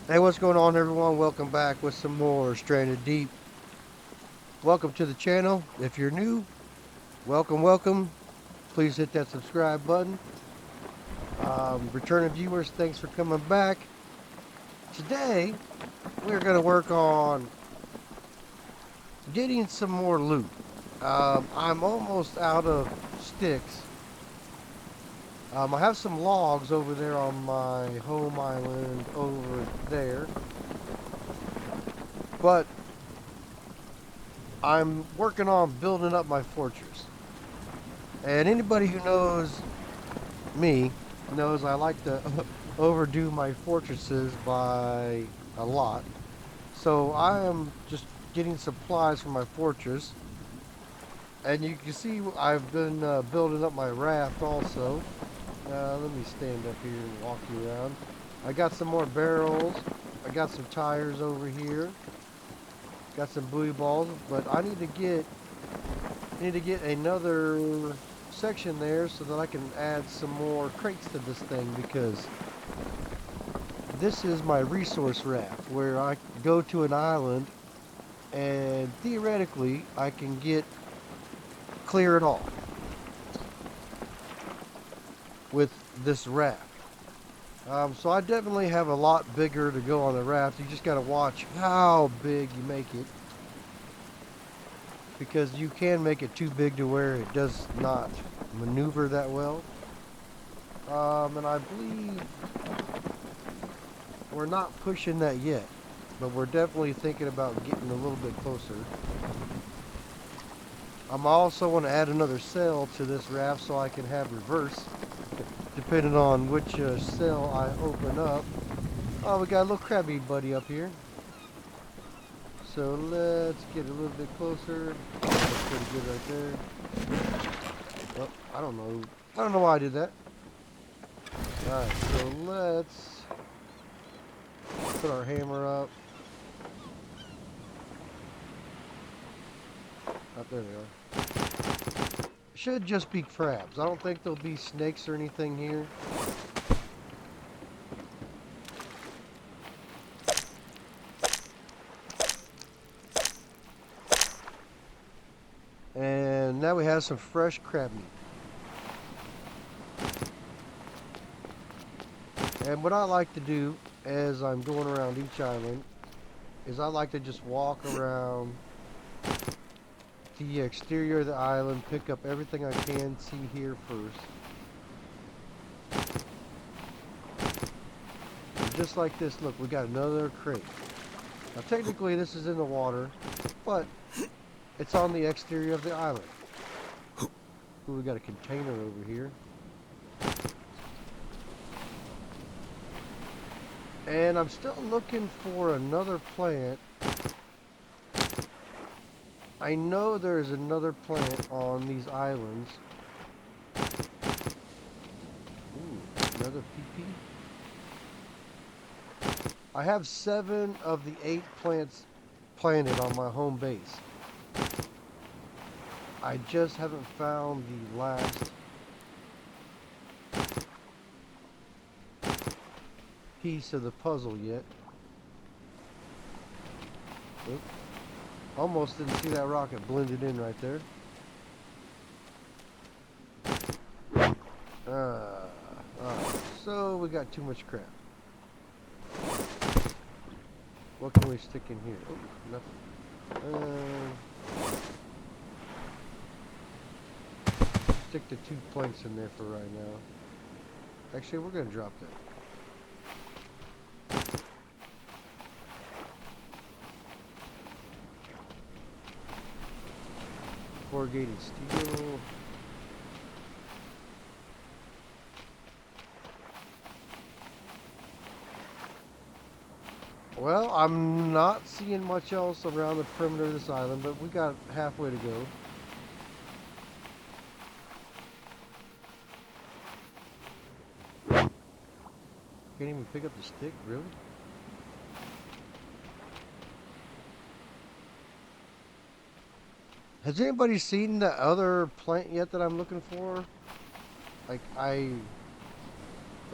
Hey, what's going on, everyone? Welcome back with some more Stranded Deep. Welcome to the channel. If you're new, welcome. Please hit that subscribe button. Returning viewers, thanks for coming back. Today, we're going to work on getting some more loot. I'm almost out of sticks. I have some logs over there on my home island over there, but I'm working on building up my fortress. And anybody who knows me knows I like to overdo my fortresses by a lot. So I am just getting supplies for my fortress. And you can see I've been building up my raft also. Let me stand up here and walk you around. I got some more barrels. I got some tires over here. Got some buoy balls, but I need to get another section there so that I can add some more crates to this thing, because this is my resource raft where I go to an island and theoretically I can clear it all with this raft. So I definitely have a lot bigger to go on the raft. You just got to watch how big you make it, because you can make it too big to where it does not maneuver that well. And I believe we're not pushing that yet, but we're definitely thinking about getting a little bit closer. I'm also want to add another cell to this raft so I can have reverse, depending on which cell I open up. Oh, we got a little crabby buddy up here. So let's get a little bit closer. That's pretty good right there. Well, I don't know. I don't know why I did that. Alright, so let's put our hammer up. Up there they are. Should just be crabs. I don't think there'll be snakes or anything here. And now we have some fresh crab meat. And what I like to do as I'm going around each island is I like to just walk around the exterior of the island, pick up everything I can see here first. And just like this, look, we got another crate. Now technically this is in the water, but it's on the exterior of the island. Ooh, we got a container over here. And I'm still looking for another plant. I know there's another plant on these islands. Ooh, another PP. I have 7 of the 8 plants planted on my home base. I just haven't found the last piece of the puzzle yet. Oop. Almost didn't see that rocket blended in right there. Alright, so we got too much crap. What can we stick in here? Oh, nothing. Stick the 2 planks in there for right now. Actually, we're gonna drop that. Corrugated steel. Well, I'm not seeing much else around the perimeter of this island, but we got halfway to go. Can't even pick up the stick, really? Has anybody seen the other plant yet that I'm looking for? Like, I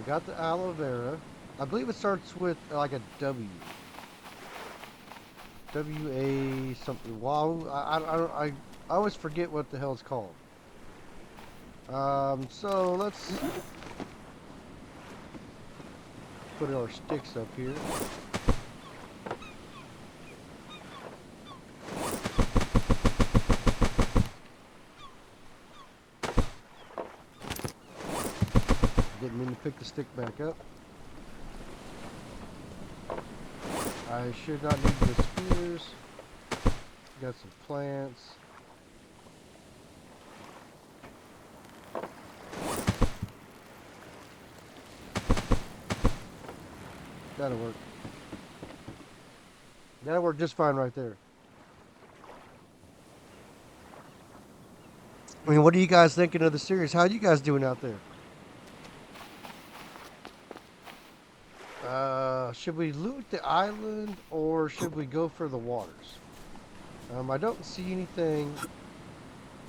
got the aloe vera. I believe it starts with like a W. W-A something. Wow. I always forget what the hell it's called. So let's put our sticks up here. Didn't mean to pick the stick back up. I should not need the spears. Got some plants. That'll work. That'll work just fine right there. I mean, what are you guys thinking of the series? How are you guys doing out there? Should we loot the island or should we go for the waters? I don't see anything.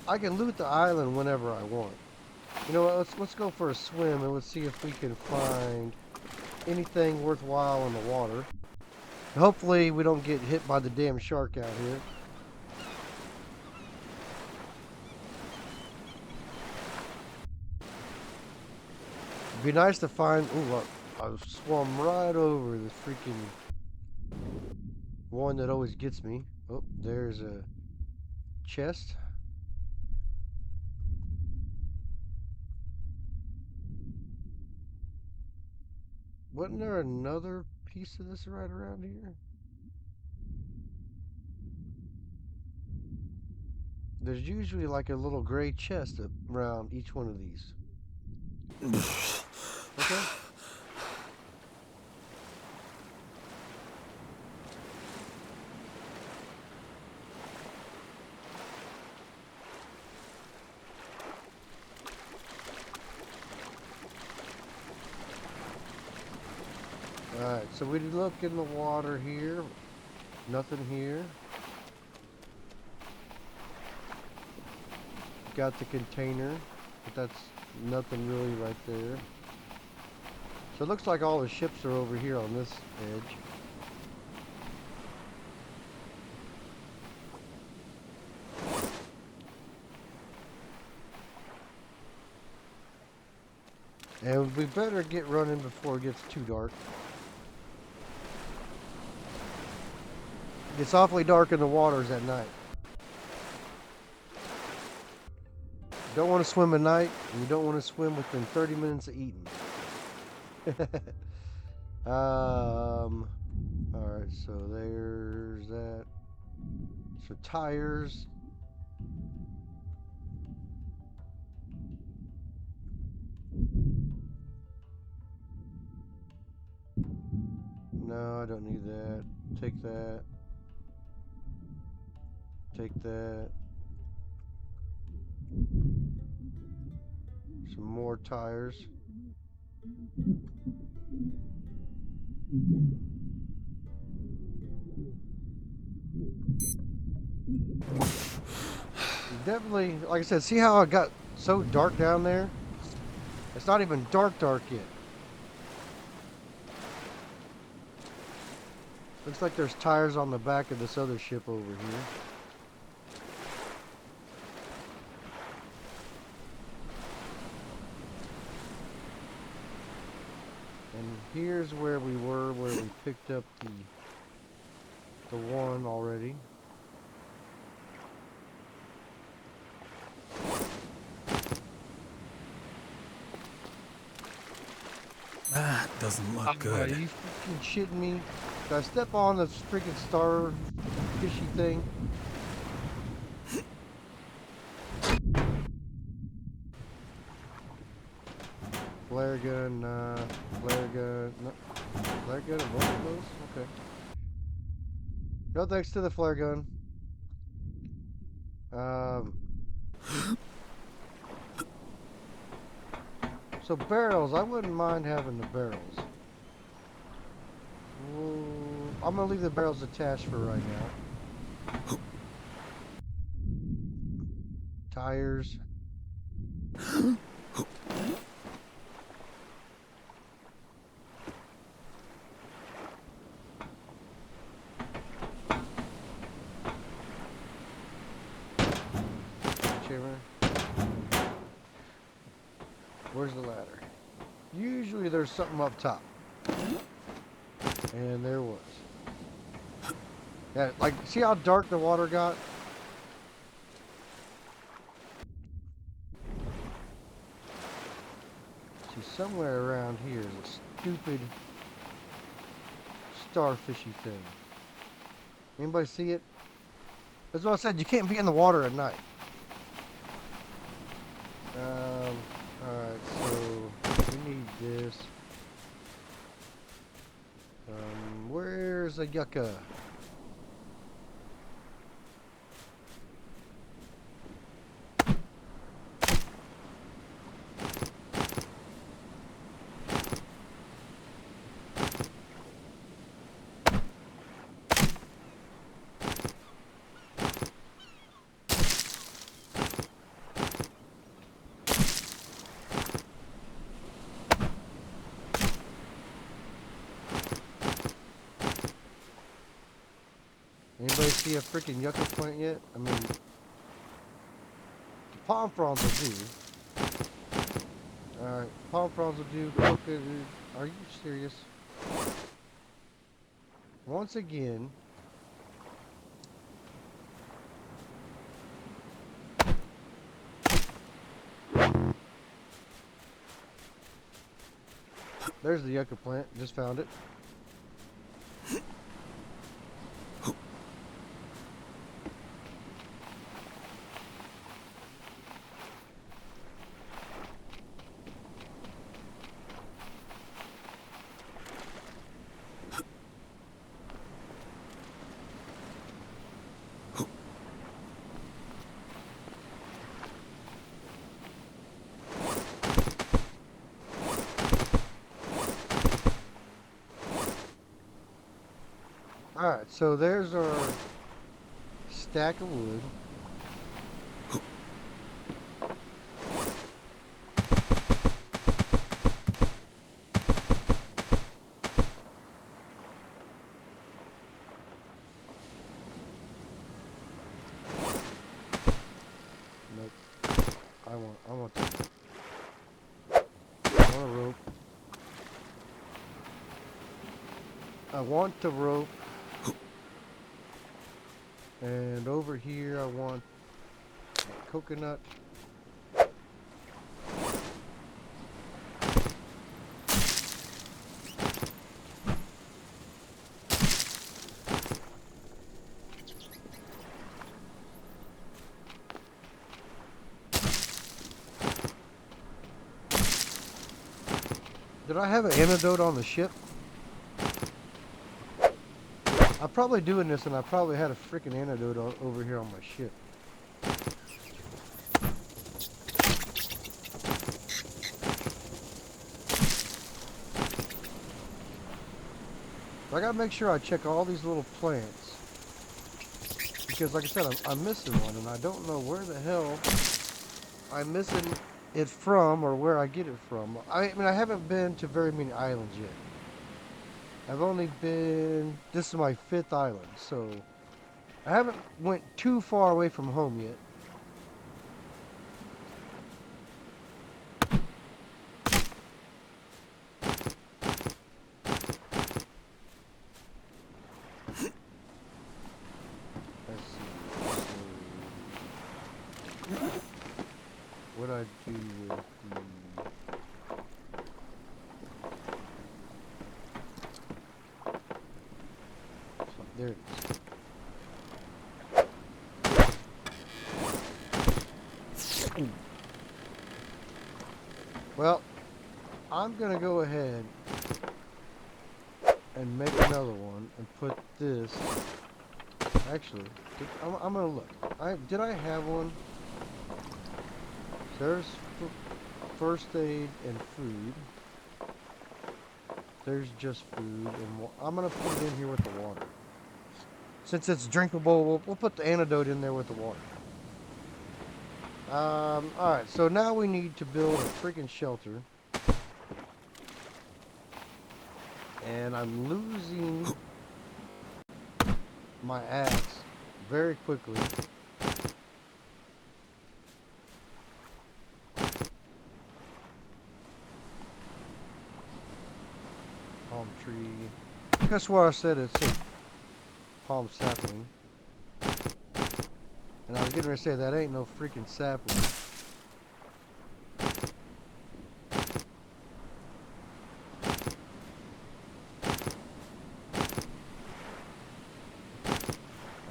I can loot the island whenever I want. You know what? Let's go for a swim and let's see if we can find anything worthwhile in the water. Hopefully we don't get hit by the damn shark out here. It'd be nice to find. Ooh, I swum right over the freaking one that always gets me. Oh, there's a chest. Wasn't there another piece of this right around here? There's usually like a little gray chest around each one of these. Okay. Alright, so we look in the water here. Nothing here. Got the container, but that's nothing really right there. So it looks like all the ships are over here on this edge. And we better get running before it gets too dark. It's awfully dark in the waters at night. You don't want to swim at night, and you don't want to swim within 30 minutes of eating. Alright, so there's that. So tires. No, I don't need that. Take that. Take that. Some more tires. Definitely, like I said, see how it got so dark down there? It's not even dark yet. Looks like there's tires on the back of this other ship over here. And here's where we were, where we picked up the one already. That doesn't look good. Are you freaking shitting me? Did I step on this freaking star fishy thing? Flare gun, flare gun, no. Flare gun and both of those? Okay. No thanks to the flare gun. So barrels, I wouldn't mind having the barrels. I'm gonna leave the barrels attached for right now. Tires. Where's the ladder? Usually there's something up top. And there was. Yeah, like, see how dark the water got? See, somewhere around here is a stupid starfishy thing. Anybody see it? That's what I said, you can't be in the water at night. Alright, so we need this. Where's the yucca? Anybody see a freaking yucca plant yet? I mean, the palm fronds will do. Alright, palm fronds will do. Coca, are you serious? Once again, there's the yucca plant. Just found it. Alright, so there's our stack of wood. Nope. I want that. I want a rope. I want the rope. And over here I want a coconut. Did I have an antidote on the ship? I'm probably doing this and I probably had a freaking antidote over here on my ship. I gotta make sure I check all these little plants. Because like I said, I'm missing one and I don't know where the hell I'm missing it from or where I get it from. I mean, I haven't been to very many islands yet. I've only been, this is my 5th island, so I haven't went too far away from home yet. Let's see. So, what I do with the... There it is. Well, I'm gonna go ahead and make another one and put this. Actually, I'm gonna look. Did I have one? There's first aid and food. There's just food, and I'm gonna put it in here with the water. Since it's drinkable, we'll put the antidote in there with the water. Alright, so now we need to build a freaking shelter. And I'm losing my axe very quickly. palm tree. That's where I said it's a palm sapling. And I was getting ready to say that ain't no freaking sapling.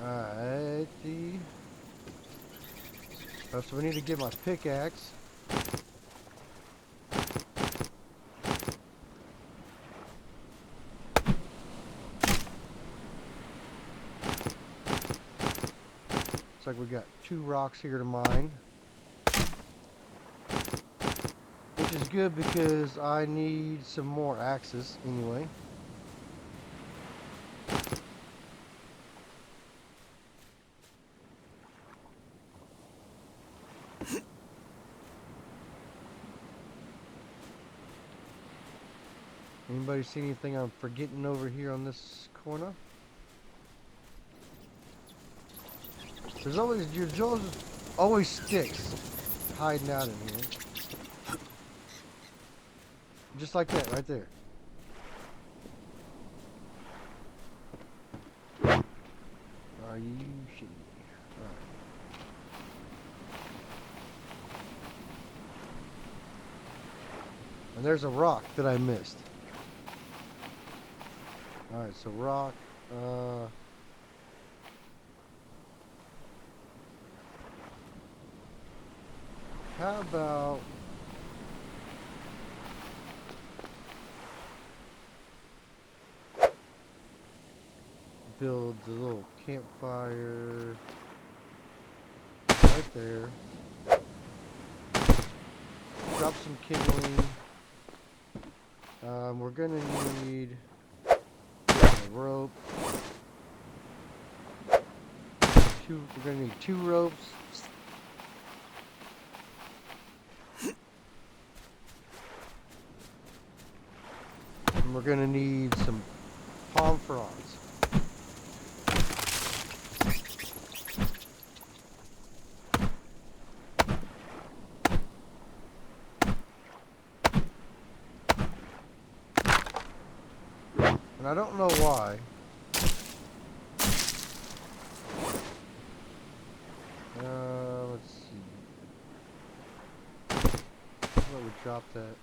Alrighty. Oh, so we need to get my pickaxe. Looks like we got 2 rocks here to mine. Which is good because I need some more axes anyway. Anybody see anything I'm forgetting over here on this corner? There's always sticks hiding out in here. Just like that, right there. Are you shitting me? Alright. And there's a rock that I missed. Alright, so rock, how about build the little campfire right there. Drop some kindling. We're gonna need a rope. We're gonna need 2 ropes. And we're gonna need some palm fronds. And I don't know why. Let's see. How about we drop that?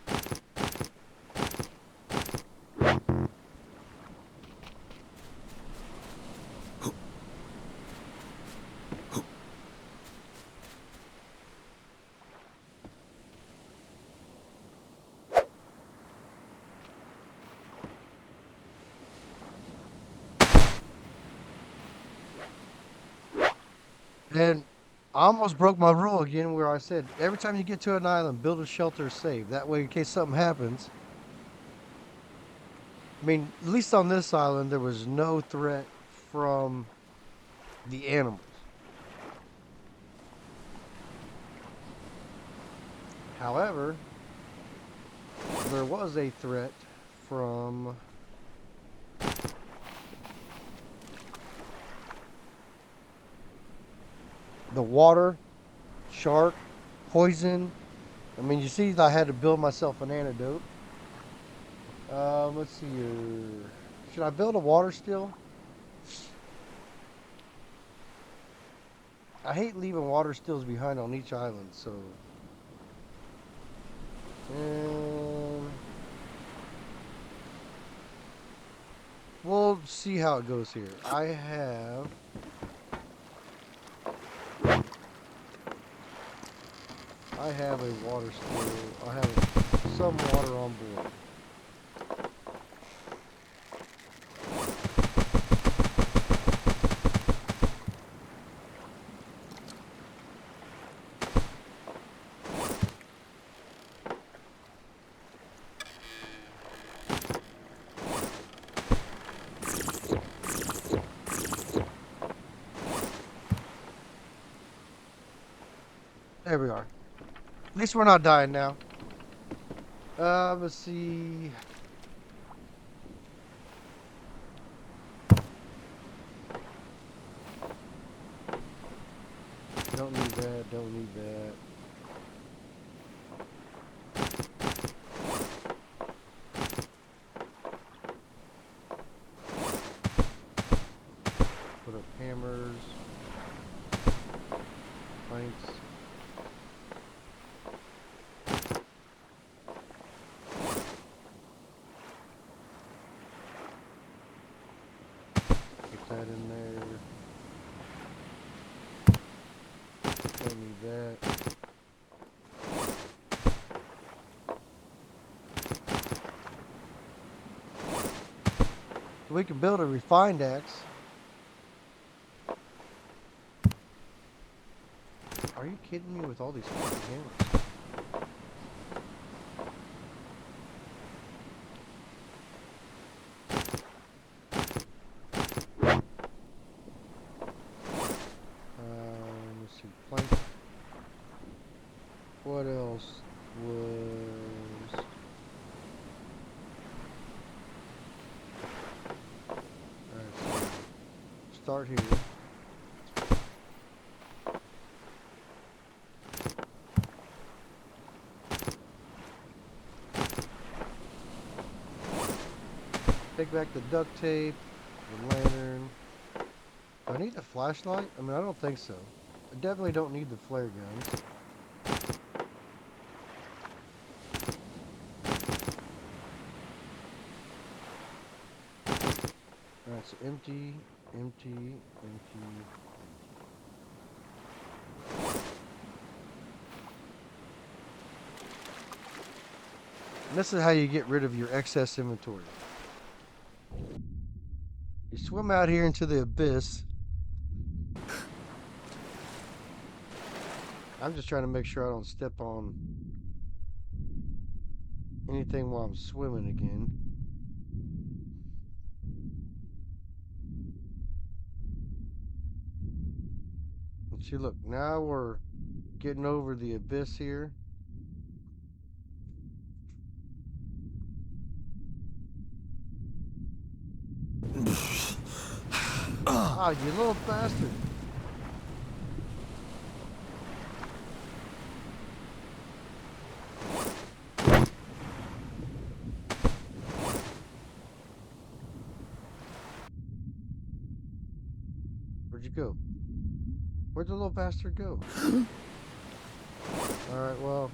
And I almost broke my rule again where I said, every time you get to an island, build a shelter safe. That way, in case something happens. I mean, at least on this island, there was no threat from the animals. However, there was a threat from the water, shark, poison. I mean, you see, I had to build myself an antidote. Let's see here. Should I build a water still? I hate leaving water stills behind on each island, so. We'll see how it goes here. I have a water still. I have some water on board. There we are. At least we're not dying now. Let's see. Don't need that, don't need that. that in there. Don't need that. We can build a refined axe. Are you kidding me with all these fucking hammers? Let's see, plank. What else was? Alright, so start here. Take back the duct tape, the lantern. Do I need the flashlight? I mean, I don't think so. I definitely don't need the flare guns. Alright, so empty, empty, empty. And this is how you get rid of your excess inventory. You swim out here into the abyss. I'm just trying to make sure I don't step on anything while I'm swimming again. And see, look, now we're getting over the abyss here. Ah, you little bastard. Where'd you go? Where'd the little bastard go? Alright, well.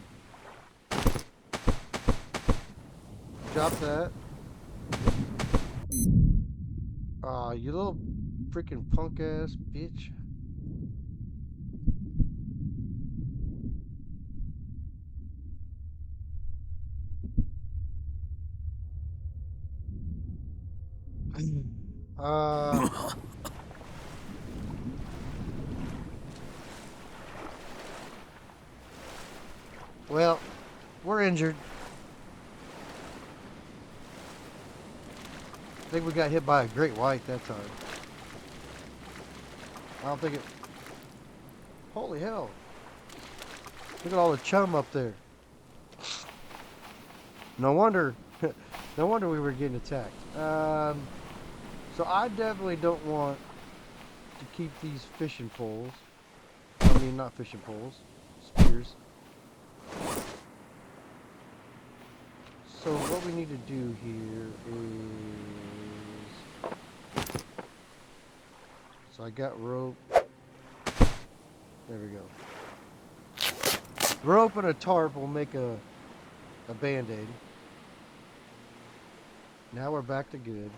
Drop that. Aw, you little freaking punk ass bitch. Well, we're injured. I think we got hit by a great white that time. I don't think it... Holy hell. Look at all the chum up there. No wonder... no wonder we were getting attacked. So I definitely don't want to keep these fishing poles. I mean, not fishing poles. Spears. So what we need to do here is... So I got rope. There we go. Rope and a tarp will make a band-aid. Now we're back to good.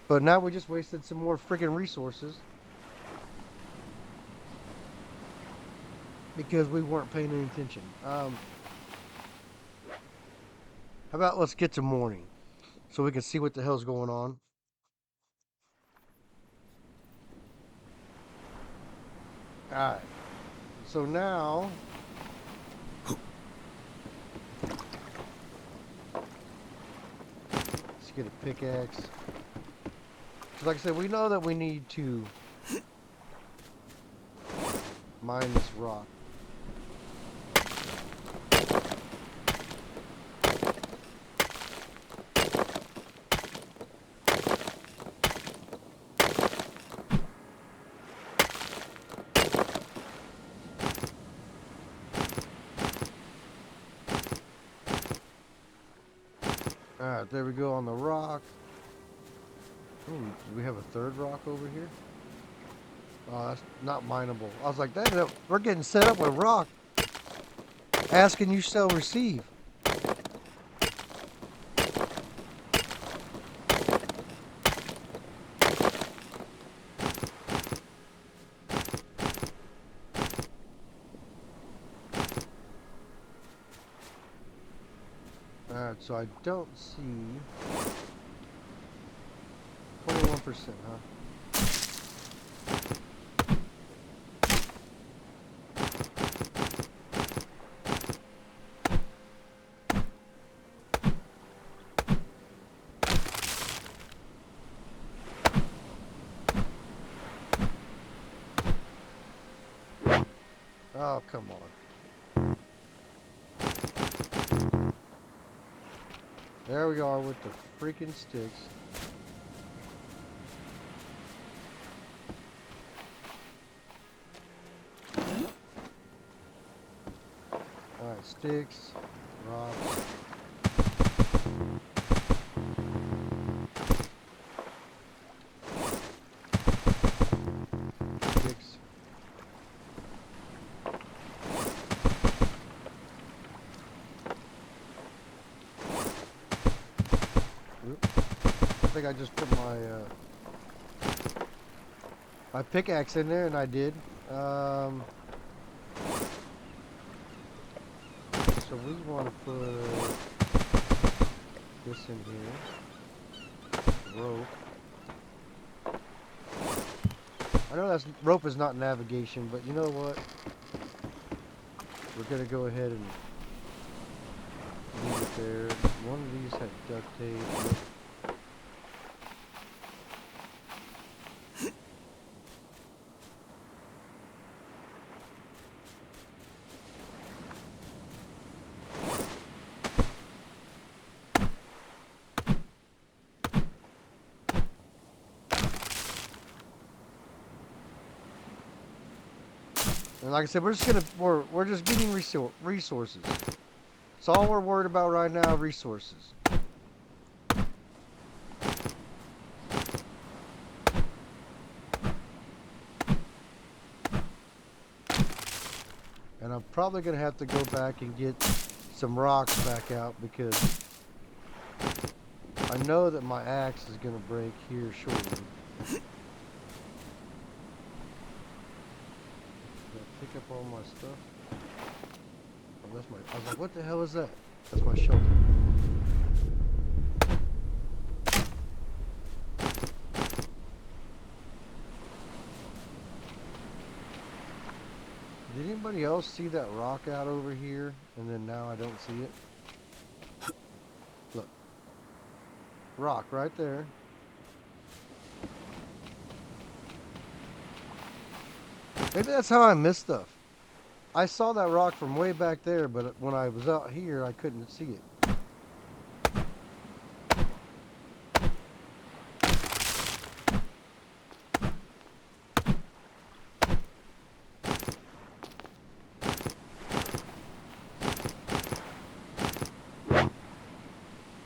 But now we just wasted some more freaking resources. Because we weren't paying any attention. How about let's get to morning. So we can see what the hell's going on. Alright. So now... let's get a pickaxe. So like I said, we know that we need to mine this rock. Alright, there we go on the rock. Ooh, do we have a third rock over here? Oh, that's not mineable. I was like, we're getting set up with rock. Asking you shall receive. so I don't see 21%, huh? Oh, come on. There we are with the freaking sticks. Alright, sticks, rocks. Sticks. Oop. I think I just put my pickaxe in there, and I did. So we want to put this in here. Rope. I know that's rope is not navigation, but you know what? We're gonna go ahead and leave it there. One of these had duct tape. And like I said, we're just getting resources. That's all we're worried about right now, resources. And I'm probably gonna have to go back and get some rocks back out because I know that my axe is gonna break here shortly. Pick up all my stuff. Oh, that's my. I was like, what the hell is that? That's my shoulder. Did anybody else see that rock out over here? And then now I don't see it. Look, rock right there. Maybe that's how I missed stuff. I saw that rock from way back there, but when I was out here, I couldn't see it.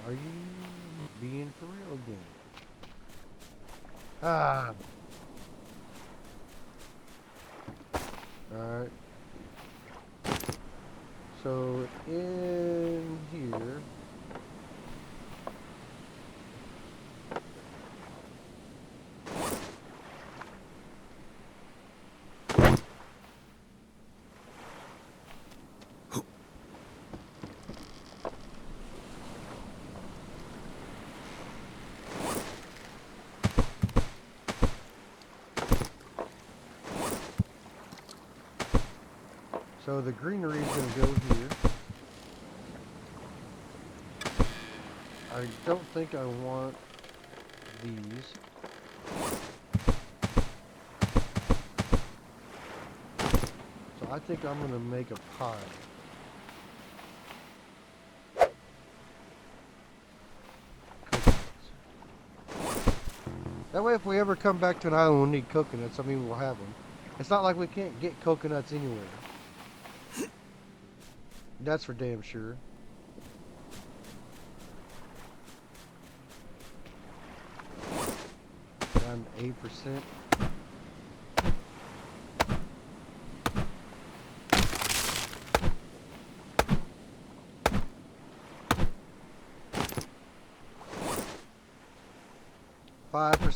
Are you being for real again? Ah. Alright. So in here, so the greenery is going to go here. I don't think I want these. So I think I'm going to make a pie. Coconuts. That way if we ever come back to an island we'll need coconuts, I mean we'll have them. It's not like we can't get coconuts anywhere. That's for damn sure. Down to 8%.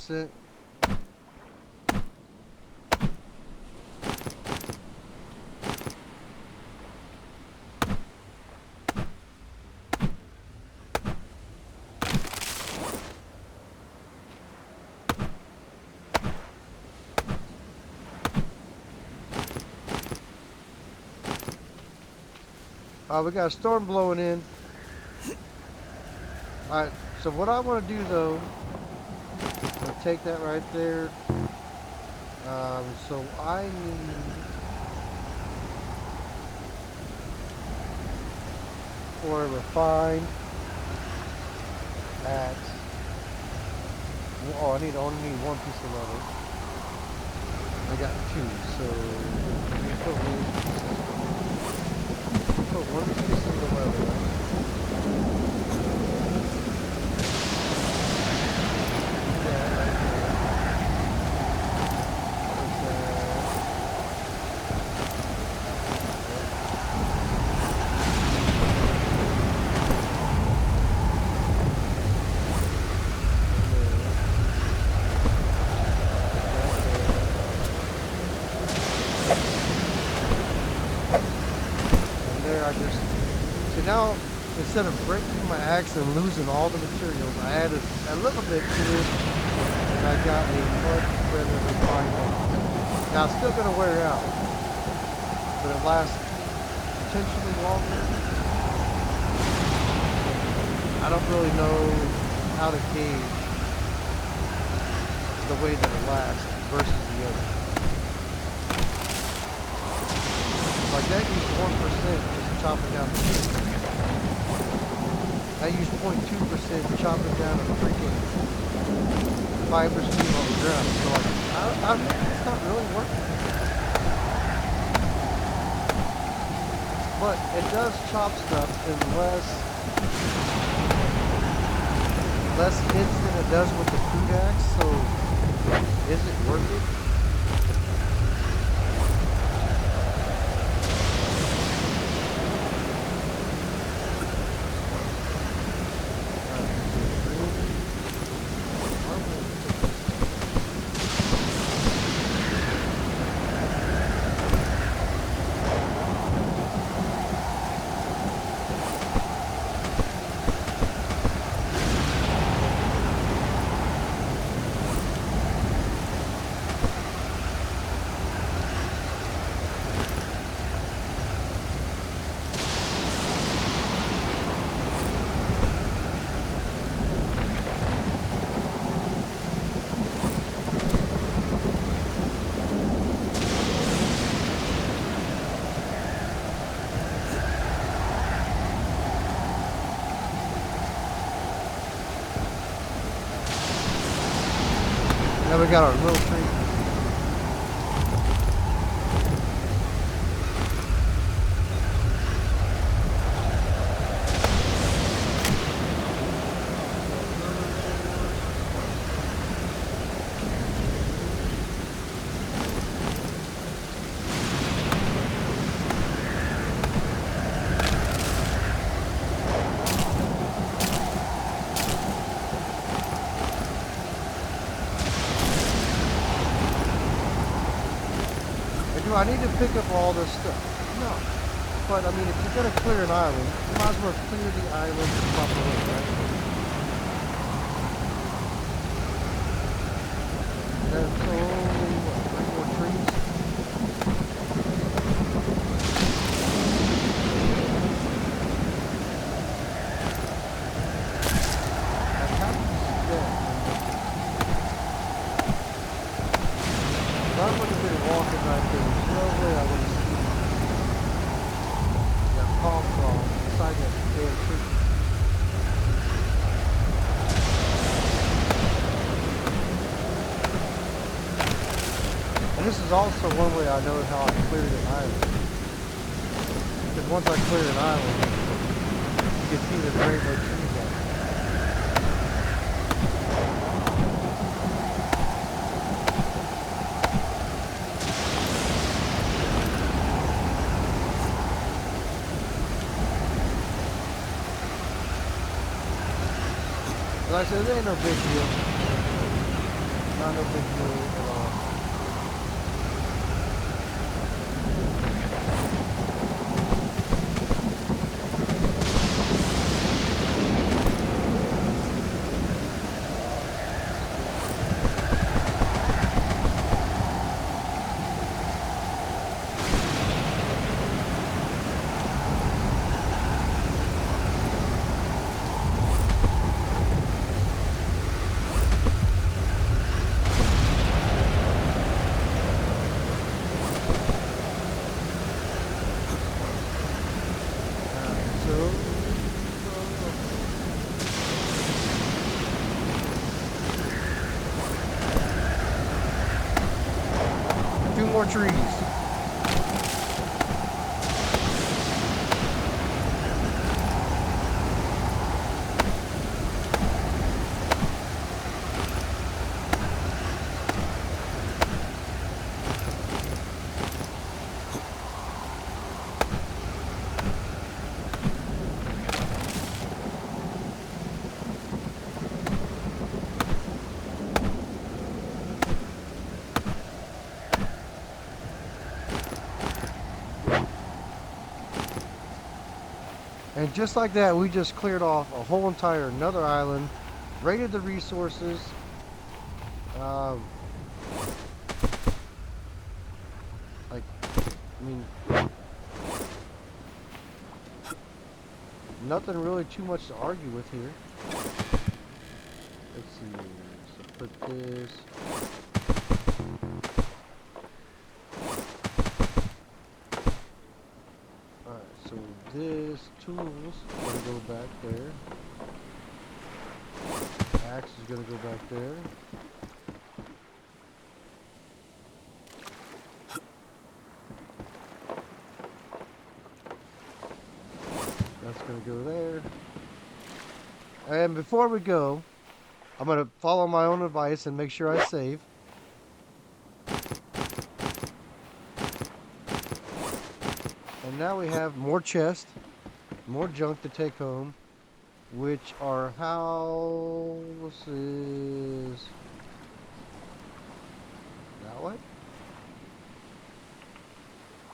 %. We got a storm blowing in. Alright, so what I want to do though, I'm gonna take that right there. So I need for a refined at. Oh, I only need one piece of leather. I got two, so let me put one piece of the leather. Yeah, right there. Now, instead of breaking my axe and losing all the materials, I added a little bit to it, and I got a much better refined axe. Now, it's still going to wear out, but it lasts potentially longer. I don't really know how to gauge the way that it lasts versus the other. Like that used 1% just chopping down the tree. I use 0.2% chopping down a freaking fiber stream on the ground. So like, it's not really working. But it does chop stuff in less hits than it does with the food axe. So is it worth it? Now we got our little tree. Do I need to pick up all this stuff? No. But I mean, if you're going to clear an island, you might as well clear the island the proper way, right? That's only, what, 3 more trees? I have to see that. If I would have been walking right there, there's no way I would have seen that palm frond inside that damn tree. And this is also one way I know how I cleared an island. Because once I clear an island, you can see the rainbow trees out there. Like I said, it ain't no big deal. Not no big deal at all. more trees. And just like that, we just cleared off a whole entire another island, raided the resources. Like, I mean, nothing really too much to argue with here. Let's see. So put this. Alright, so this tool's gonna go back there. Axe is gonna go back there. That's gonna go there. And before we go, I'm gonna follow my own advice and make sure I save. And now we have more chests, more junk to take home, which our house is that way.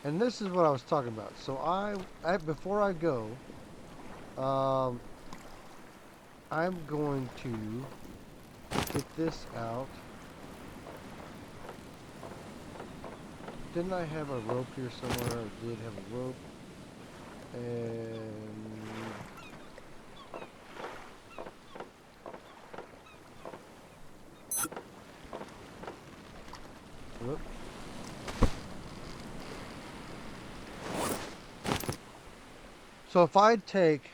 And this is what I was talking about. So I before I go, I'm going to get this out. Didn't I have a rope here somewhere? I did have a rope. And whoop. So if I take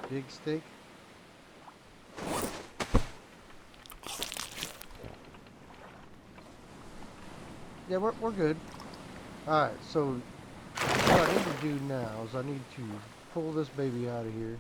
big stick. Yeah, we're good. Alright, so what I need to do now is I need to pull this baby out of here.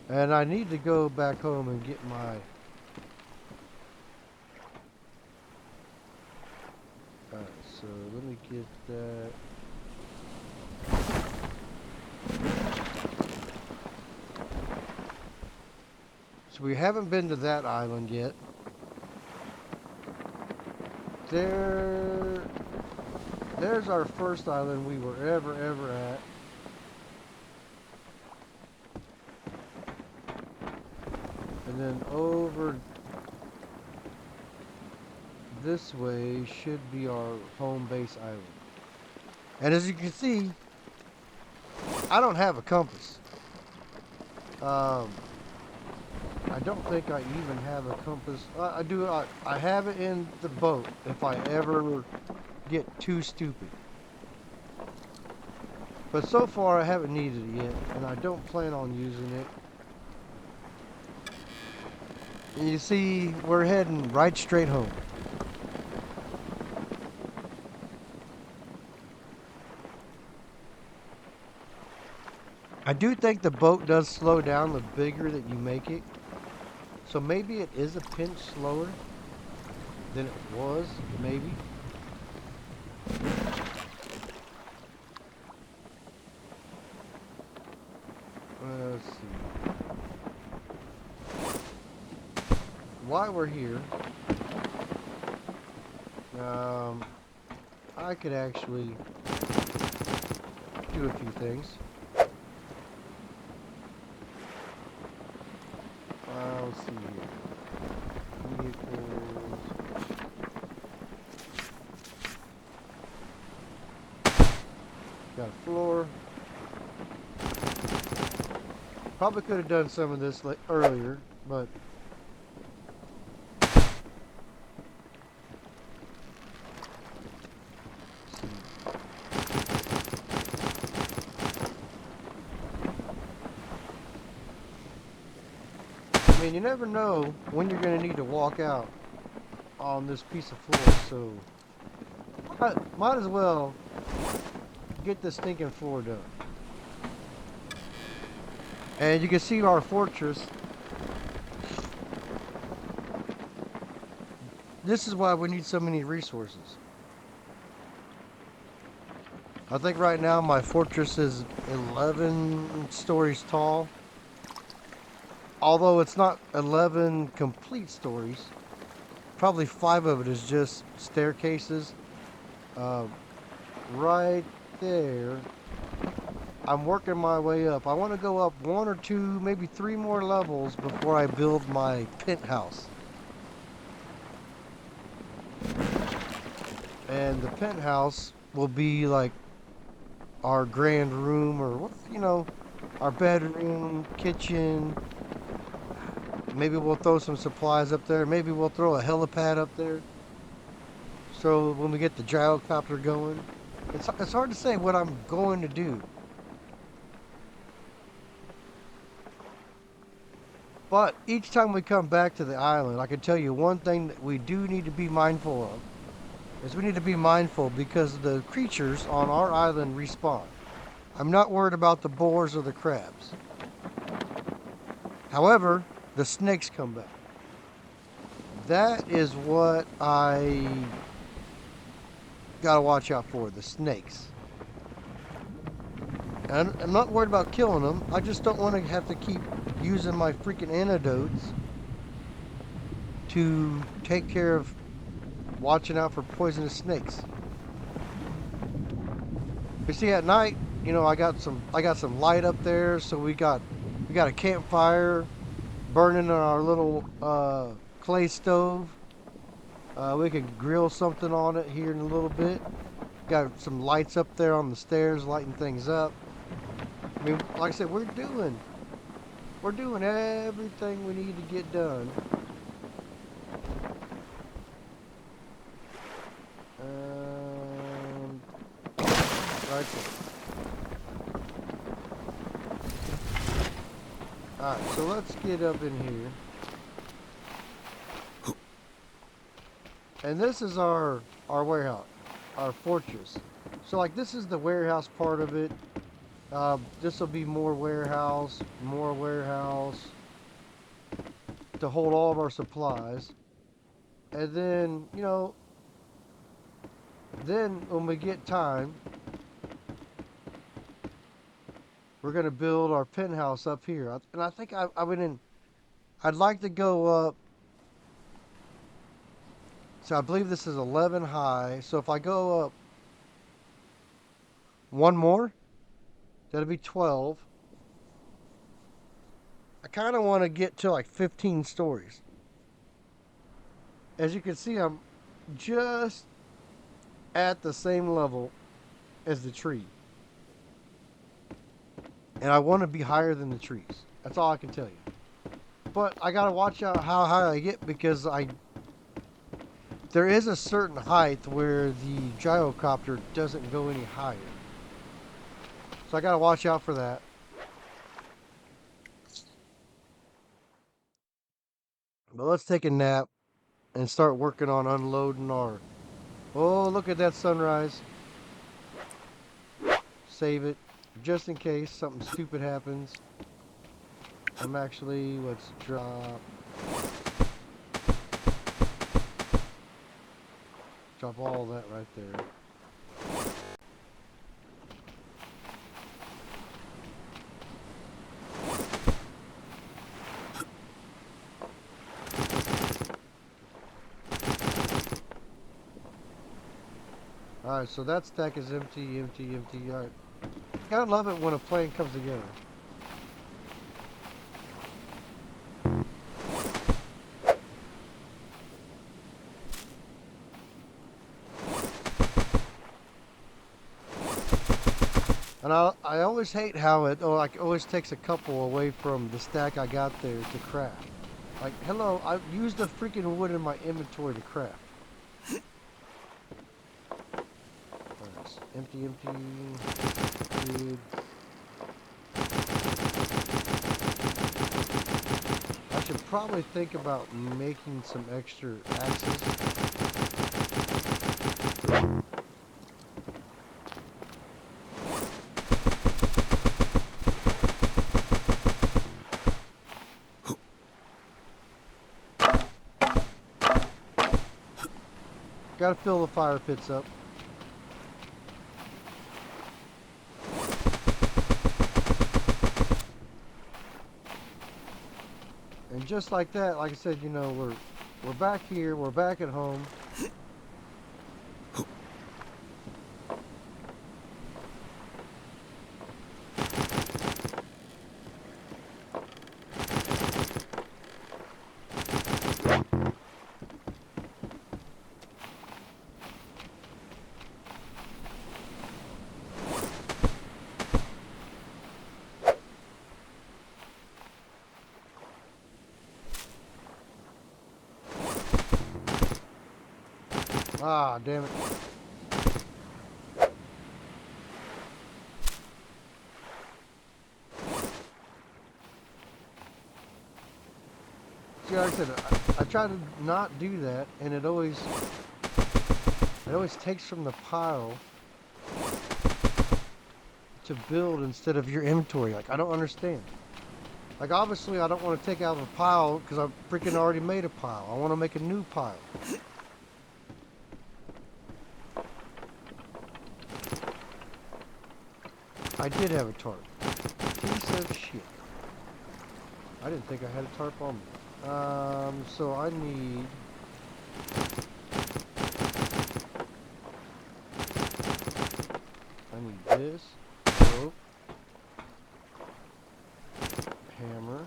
And I need to go back home and get my alright, so let me get that. So we haven't been to that island yet. There's our first island we were ever at. And then over this way should be our home base island. And as you can see, I don't have a compass. I don't think I even have a compass. I do. I have it in the boat if I ever get too stupid. But so far I haven't needed it yet, and I don't plan on using it. And you see, we're heading right straight home. I do think the boat does slow down the bigger that you make it. So maybe it is a pinch slower than it was, maybe. Let's see. While we're here, I could actually do a few things. Let's see here. Probably could have done some of this earlier, but I mean, you never know when you're going to need to walk out on this piece of floor, so might as well get this stinking floor done. And you can see our fortress. This is why we need so many resources. I think right now my fortress is 11 stories tall. Although it's not 11 complete stories. Probably 5 of it is just staircases. Right there. I'm working my way up. I want to go up 1 or 2, maybe 3 more levels before I build my penthouse. And the penthouse will be like our grand room, or what, you know, our bedroom, kitchen. Maybe we'll throw some supplies up there. Maybe we'll throw a helipad up there. So when we get the gyrocopter going, it's hard to say what I'm going to do. But each time we come back to the island, I can tell you one thing that we do need to be mindful of is we need to be mindful because the creatures on our island respawn. I'm not worried about the boars or the crabs. However, the snakes come back. That is what I gotta watch out for, the snakes. And I'm not worried about killing them. I just don't want to have to keep using my freaking antidotes to take care of watching out for poisonous snakes. You see, at night, you know, I got some light up there, so we got a campfire burning on our little clay stove. We can grill something on it here in a little bit. Got some lights up there on the stairs, lighting things up. I mean, like I said, we're doing everything we need to get done. Right there. Alright, so let's get up in here. And this is our warehouse, our fortress. So like this is the warehouse part of it. This will be more warehouse to hold all of our supplies. And then, you know, then when we get time, we're going to build our penthouse up here. And I think I'd like to go up. So I believe this is 11 high. So if I go up one more, that'll be 12. I kind of want to get to like 15 stories. As you can see, I'm just at the same level as the tree. And I want to be higher than the trees. That's all I can tell you. But I got to watch out how high I get because there is a certain height where the gyrocopter doesn't go any higher. So I got to watch out for that. But let's take a nap and start working on unloading our... Oh, look at that sunrise. Save it. Just in case something stupid happens. Let's drop... Drop all that right there. Alright, so that stack is empty. Alright. Gotta love it when a plane comes together. And I always hate how it like always takes a couple away from the stack I got there to craft. Like, hello, I used the freaking wood in my inventory to craft. Alright, empty, good. I should probably think about making some extra axes. Gotta fill the fire pits up. And just like that, like I said, you know, we're back here, we're back at home. Ah, damn it. See, like I said, I try to not do that, and it always takes from the pile to build instead of your inventory. Like, I don't understand. Like, obviously, I don't want to take out of a pile because I freaking already made a pile. I want to make a new pile. I did have a tarp. Piece of shit. I didn't think I had a tarp on me. So I need... this, rope, hammer,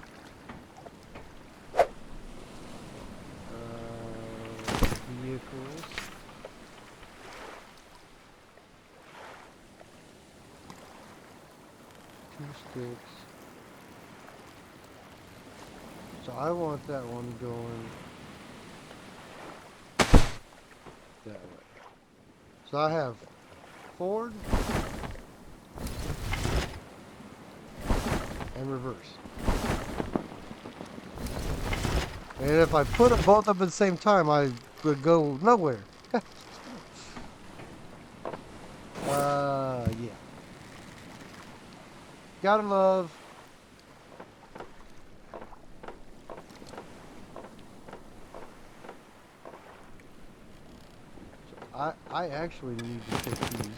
vehicles, two sticks. So I want that one going that way. So I have forward and reverse. And if I put them both up at the same time, I would go nowhere. Yeah. Gotta love. I actually need to take these.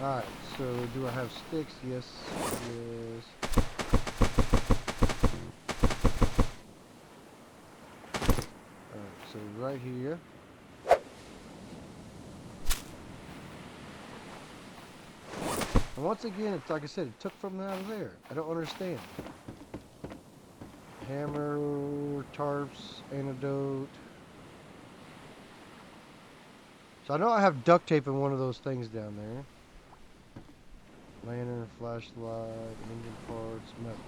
Alright, so do I have sticks? Yes, yes. Alright, so right here. And once again, it's like I said, it took from out of there. I don't understand. Hammer, tarps, antidote. So I know I have duct tape in one of those things down there. Lantern, flashlight, engine parts, metal.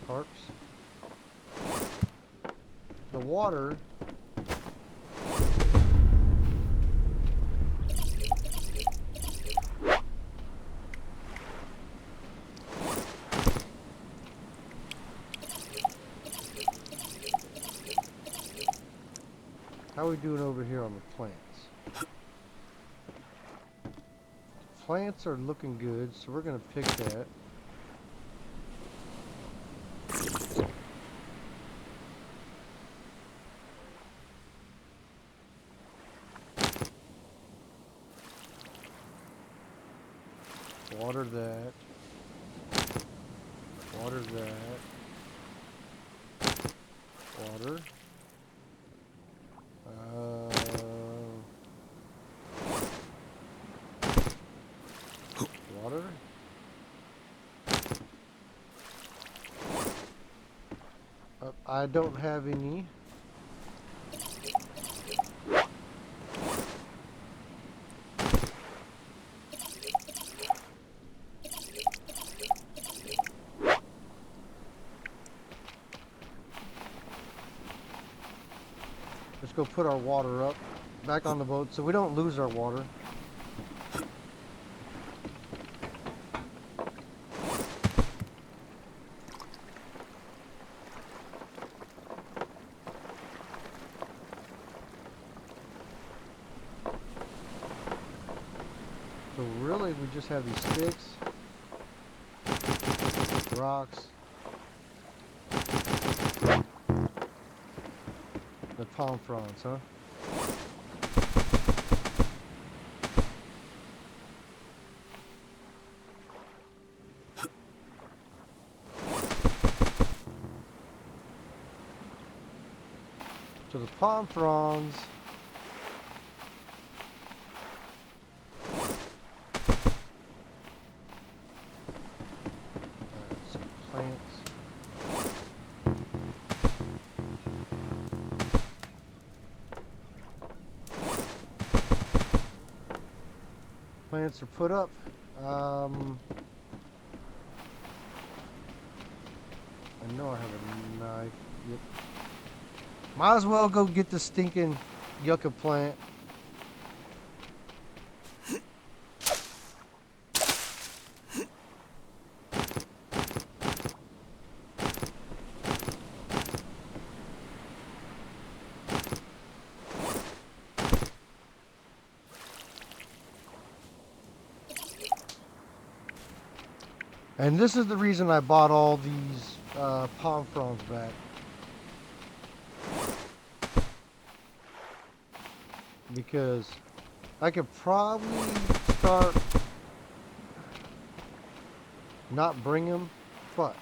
Tarps. The water. How are we doing over here on the plants? Plants are looking good, so we're going to pick that. Water that. Water that. Water. I don't have any. Let's go put our water up back on the boat so we don't lose our water. So really we just have these sticks, rocks, the palm fronds, huh? So the palm fronds, some plants. Plants are put up. I know I have a knife. Yep. Might as well go get the stinking yucca plant. And this is the reason I bought all these palm fronds back. Because I could probably start not bring them, but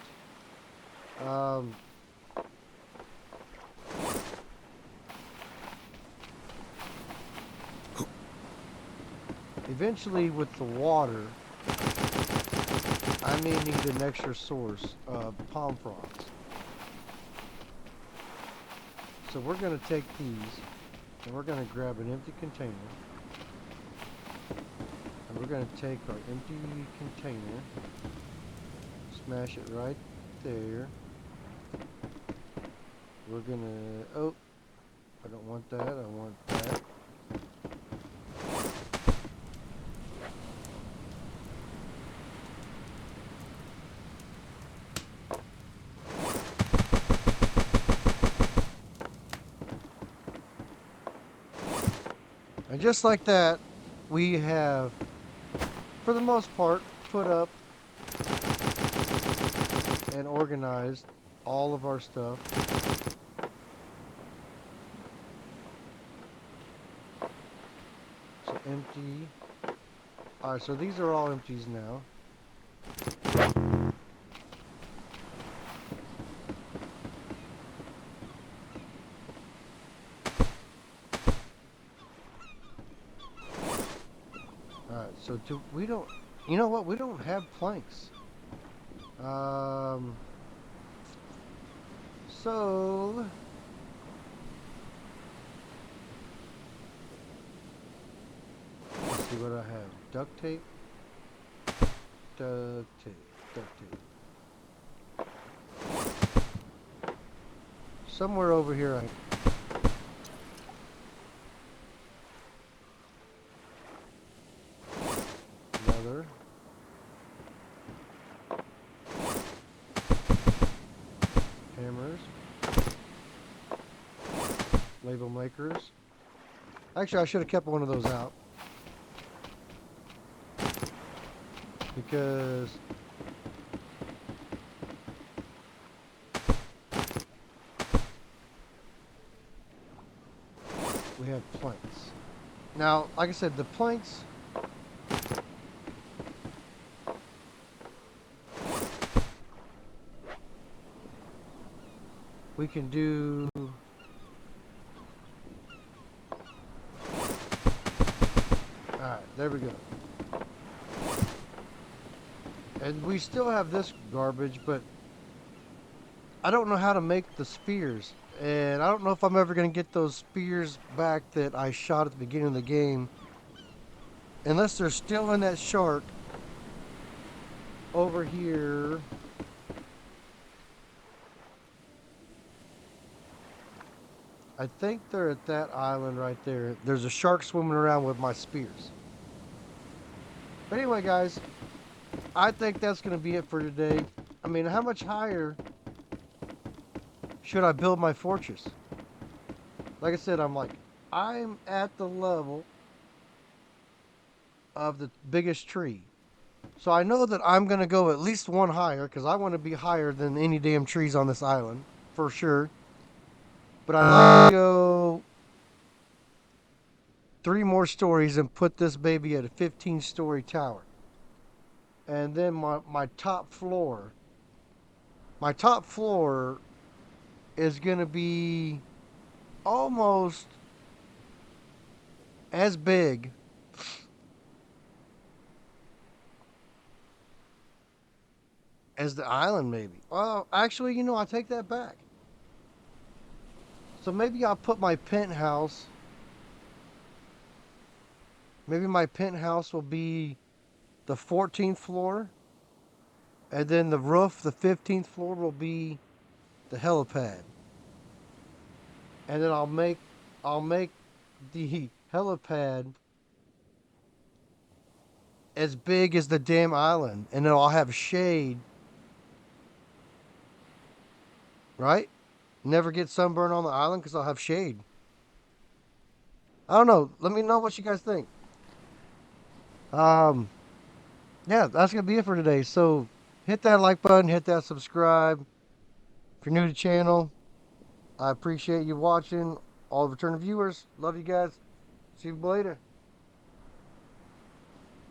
eventually with the water, I may need an extra source of palm fronds. So we're going to take these and we're going to grab an empty container. And we're going to take our empty container, smash it right there. We're going to, oh, I don't want that, I want that. And just like that, we have, for the most part, put up and organized all of our stuff. So empty. Alright, so these are all empties now. Alright, so we don't, you know what, we don't have planks. So let's see what I have. Duct tape, duct tape, duct tape. Somewhere over here leather. Hammers. Label makers. Actually, I should have kept one of those out. Because we have planks. Now, like I said, the planks we can do. Alright, there we go. And we still have this garbage, but I don't know how to make the spears. And I don't know if I'm ever going to get those spears back that I shot at the beginning of the game. Unless they're still in that shark over here. I think they're at that island right there. There's a shark swimming around with my spears. But anyway, guys, I think that's going to be it for today. I mean, how much higher should I build my fortress? Like I said, I'm at the level of the biggest tree. So I know that I'm going to go at least one higher because I want to be higher than any damn trees on this island for sure. But I'd like to go 3 more stories and put this baby at a 15-story tower. And then my top floor is going to be almost as big as the island, maybe. Well, actually, I take that back. So maybe I'll put my penthouse. Maybe my penthouse will be the 14th floor, and then the roof, the 15th floor, will be the helipad. And then I'll make the helipad as big as the damn island, and then I'll have shade, right? Never get sunburn on the island because I'll have shade. I don't know. Let me know what you guys think. Um, yeah, that's gonna be it for today. So hit that like button, hit that subscribe. If you're new to the channel, I appreciate you watching. All the returning viewers, love you guys. See you later.